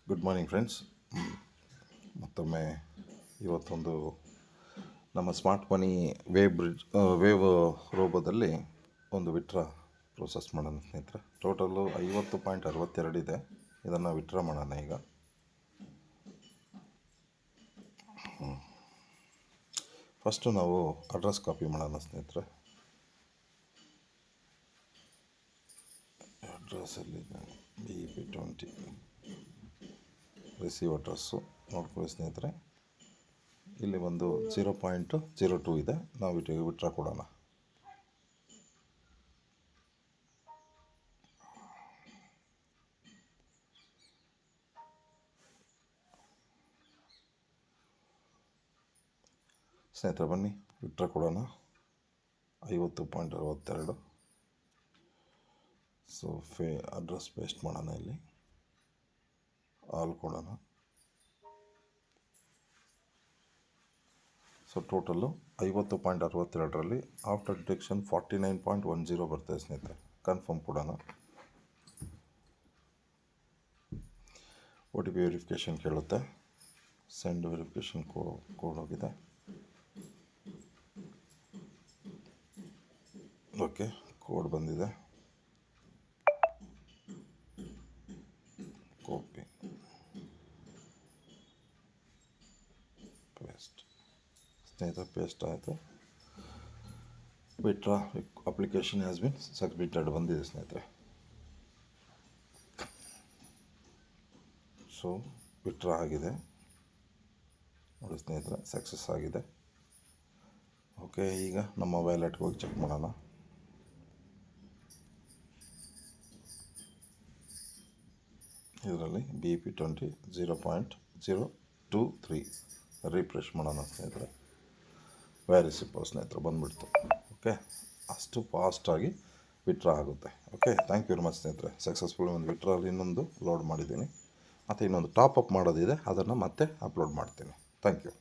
Good morning friends. ಮತ್ತೊಮ್ಮೆ ಇವತ್ತೊಂದು ನಮ್ಮ ಸ್ಮಾರ್ಟ್ ಮನಿ ವೇವ್ ರೋಬೋದಲ್ಲಿ ಒಂದು ವಿಡ್ರಾ ಪ್ರೋಸೆಸ್ ಮಾಡೋಣ ಸ್ನೇಹಿತರೆ. ಟೋಟಲ್ಲು 50.62 ಇದೆ. ಇದನ್ನು ವಿಡ್ರಾ ಮಾಡೋಣ ಈಗ. ಫಸ್ಟು ನಾವು ಅಡ್ರೆಸ್ ಕಾಪಿ ಮಾಡೋಣ ಸ್ನೇಹಿತರೆ. ಅಡ್ರೆಸ್ಸಲ್ಲಿ BP20 ರಿಸೀವ್ ಅಡ್ರೆಸ್ಸು ನೋಡ್ಕೊಳ್ಳಿ ಸ್ನೇಹಿತರೆ. ಇಲ್ಲಿ ಒಂದು 0.02 ಇದೆ. ನಾವು ವಿಡ್ರಾ ಕೊಡೋಣ. ಸ್ನೇಹಿತರೆ ಬನ್ನಿ ವಿಡ್ರಾ ಕೊಡೋಣ. 50.62. ಸೊ ಅಡ್ರೆಸ್ ಪೇಸ್ಟ್ ಮಾಡೋಣ. ಇಲ್ಲಿ ಆಲ್ ಕೊಡೋಣ. ಸೊ ಟೋಟಲ್ಲು 50.62ರಲ್ಲಿ ಆಫ್ಟರ್ ಡಿಡಕ್ಷನ್ 49.10 ಬರ್ತದೆ ಸ್ನೇಹಿತರೆ. ಕನ್ಫರ್ಮ್ ಕೊಡೋಣ. OTP ವೆರಿಫಿಕೇಷನ್ ಕೇಳುತ್ತೆ. ಸೆಂಡ್ ವೆರಿಫಿಕೇಷನ್ ಕೋಡ್ ಹೋಗಿದೆ. ಓಕೆ, ಕೋಡ್ ಬಂದಿದೆ. Copy paste. ಸ್ನೇಹಿತರೆ ಪೇಸ್ಟ್ ಆಯಿತು. Withdraw application has been submitted ಬಂದಿದೆ ಸ್ನೇಹಿತರೆ. ಸೊ ವಿಡ್ರಾ ಆಗಿದೆ ನೋಡಿ ಸ್ನೇಹಿತರೆ, ಸಕ್ಸಸ್ ಆಗಿದೆ. ಓಕೆ, ಈಗ ನಮ್ಮ ವ್ಯಾಲೆಟ್ಗೆ ಹೋಗಿ ಚೆಕ್ ಮಾಡೋಣ. ಇದರಲ್ಲಿ BP20 0.023 ರೀಫ್ರೆಶ್ ಮಾಡೋಣ ಸ್ನೇಹಿತರೆ. ವೆರಿ ಸಿಂಪಲ್ ಸ್ನೇಹಿತರೆ, ಬಂದುಬಿಡ್ತು. ಓಕೆ, ಅಷ್ಟು ಫಾಸ್ಟಾಗಿ ವಿಡ್ರಾ ಆಗುತ್ತೆ. Okay, thank you very much ಸ್ನೇಹಿತರೆ. ಸಕ್ಸಸ್ಫುಲ್ ಒಂದು ವಿಡ್ರಾಲ್ ಇನ್ನೊಂದು ಲೋಡ್ ಮಾಡಿದ್ದೀನಿ. ಮತ್ತು ಇನ್ನೊಂದು ಟಾಪ್ ಅಪ್ ಮಾಡೋದಿದೆ, ಅದನ್ನು ಮತ್ತೆ ಅಪ್ಲೋಡ್ ಮಾಡ್ತೀನಿ. Thank you.